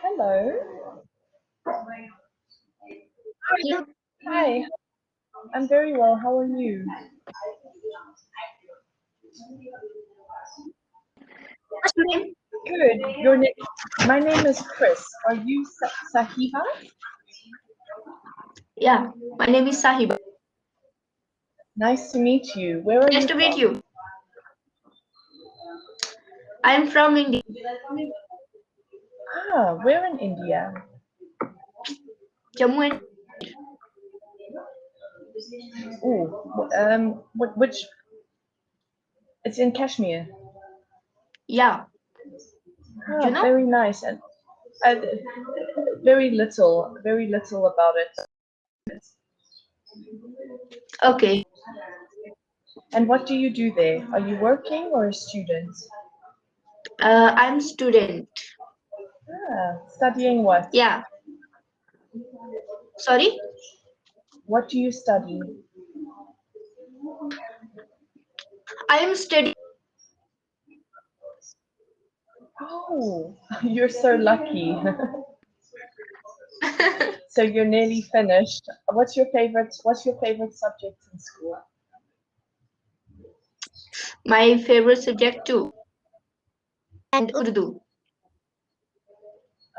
Hello. Hello. Hi. I'm very well. How are you? What's your name? Good. Your name? My name is Chris. Are you Sahiba? Yeah, my name is Sahiba. Nice to meet you. Where are Nice you to meet from? you. I'm from India. Ah, we're in India. Jammu and Which? It's in Kashmir. yeah, you know? Very nice. And uh, very little about it. Okay. And what do you do there? Are you working or a student? I'm student. Studying what? Yeah. Sorry? What do you study? I am studying. Oh, you're so lucky. So you're nearly finished. What's your favorite subject in school? My favorite subject too. And Urdu.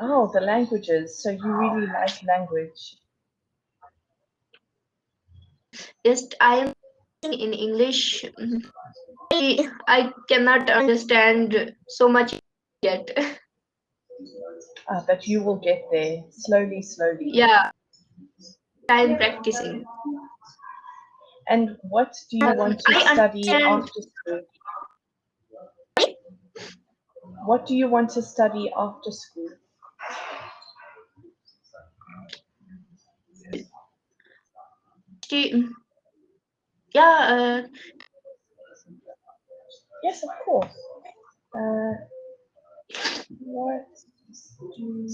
Oh, the languages. So you really like language. Yes, I am in English. I cannot understand so much yet. But you will get there slowly, slowly. Yeah, I'm practicing. And what do you want to I study understand. after school? What do you want to study after school? Yeah, Yes, of course. What do you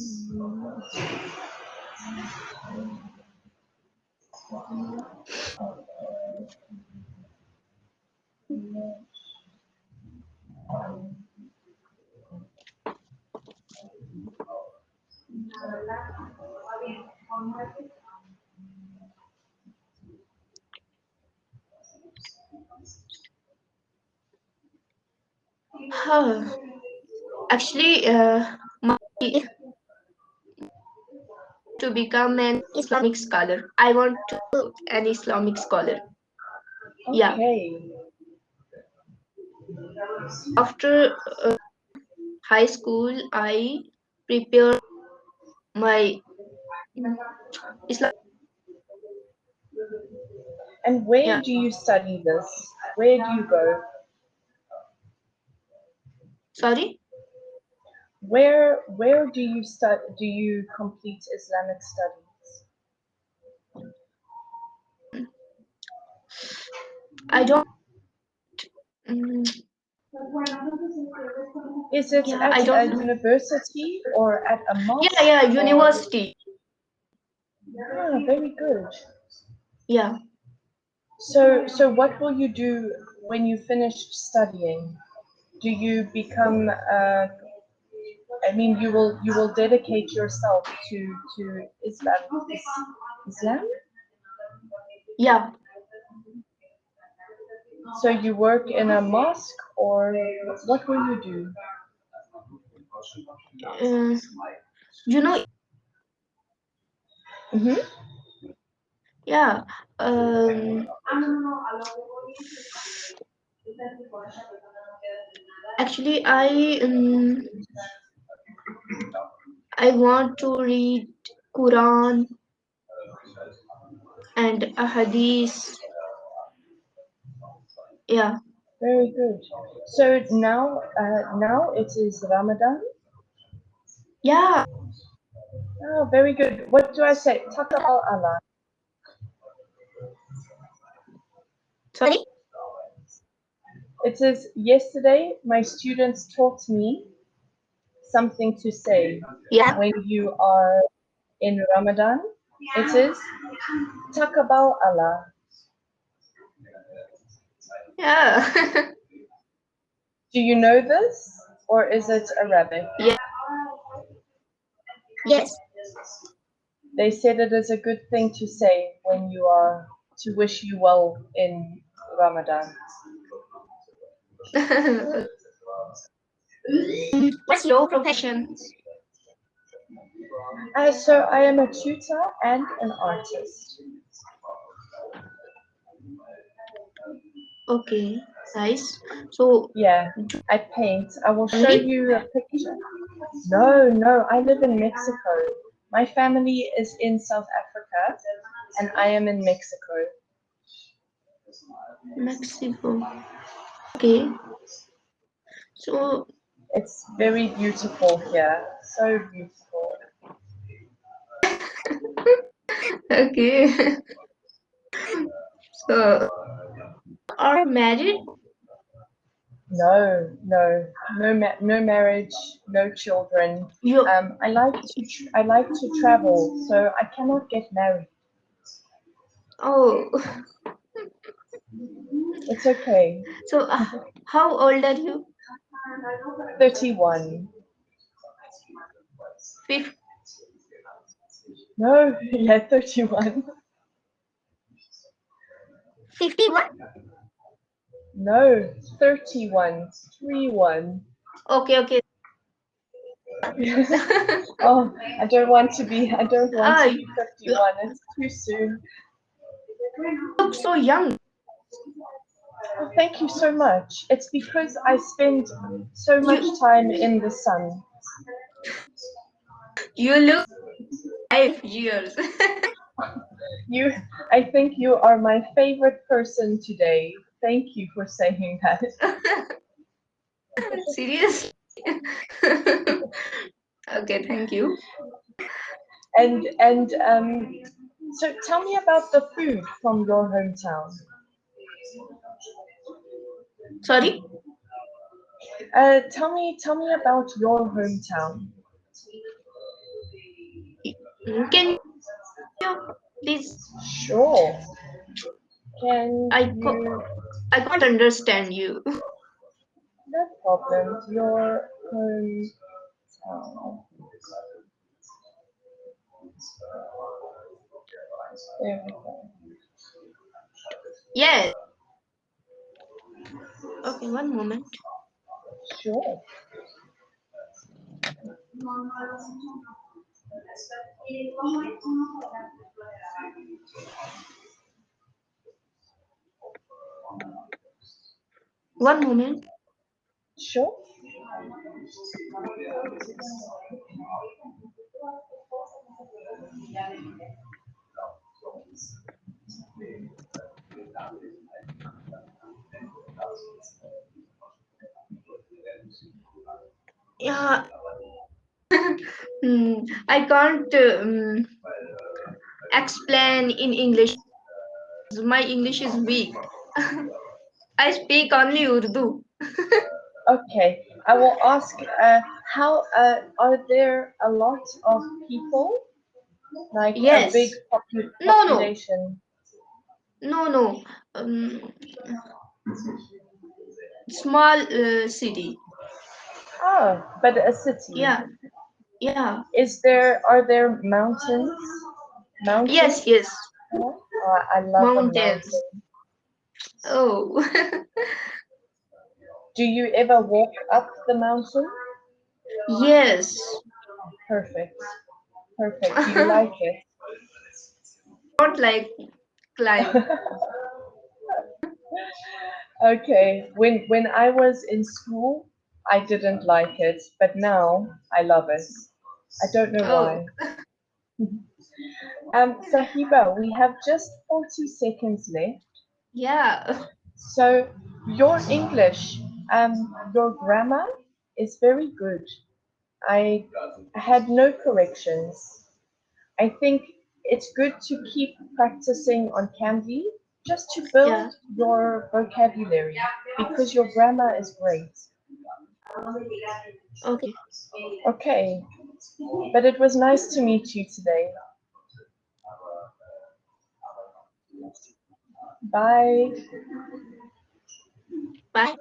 actually, my to become an Islamic scholar. I want to an Islamic scholar. Yeah. Okay. After high school, I prepared my Islam. And where Yeah. do you study this? Where do you go? Sorry. Where do you do you complete Islamic studies? I don't. mm, Is it Yeah, at I a don't know. university or at a Yeah, mosque yeah, or university. very good. Yeah. So what will you do when you finish studying? Do you become I mean you will dedicate yourself to Islam? Yeah. So you work in a mosque or what will you do? Uh, you know. Hmm. Yeah. Um. Actually, I want to read Quran and a hadith. Yeah. Very good. So now it is Ramadan. Yeah. Oh, very good. What do I say? Takabal Allah. Sorry. It is yesterday my students taught me something to say Yeah. when you are in Ramadan. It is Takabal Allah. Yeah. Do you know this or is it Arabic? Yeah. Yes. They said it is a good thing to say when you are to wish you well in Ramadan. What's your profession? So I am a tutor and an artist. Okay, nice. So, Yeah, I paint. I will show Family? you a picture. No, I live in Mexico. My family is in South Africa, and I am in Mexico. Mexico. Okay. So, It's very beautiful here. So beautiful. okay. So, are married? No marriage, no children. You. I like to travel, so I cannot get married. Oh, It's okay. so how old are you? 31. 50. No, yeah, 31. 51. No, 31. 3-1. Okay. Oh, I don't want to be You 51. It's too soon. look so young. Oh, thank you so much. It's because I spend so much You time in the sun. you look 5 years. I think you are my favorite person today. Thank you for saying that. Serious? Okay, thank you. And so tell me about the food from your hometown. Sorry, Tell me about your hometown. can you please? Sure. Can I co- you? I can't understand you. No problem. Your hometown. There we go. Yes. Okay, one moment. Sure. One moment. Sure. Yeah. I can't explain in English. My English is weak. I speak only Urdu. Okay. I will ask. How are there a lot of people? Like a big Yes. No. population? No. Um, Small city. Oh, but a city. Yeah. Are there mountains? Mountains? Yes. Oh, I love a Mountains. mountain. Oh. Do you ever walk up the mountain? Yes. Perfect. Do you like it? Not like climb. Okay. When I was in school, I didn't like it, but now I love it. I don't know Oh. why. Sahiba, we have just 40 seconds left. Yeah. So your English, your grammar is very good. I had no corrections. I think it's good to keep practicing on Cambly just to build Yeah. your vocabulary because your grammar is great. Okay. Okay, but it was nice to meet you today. Bye. Bye.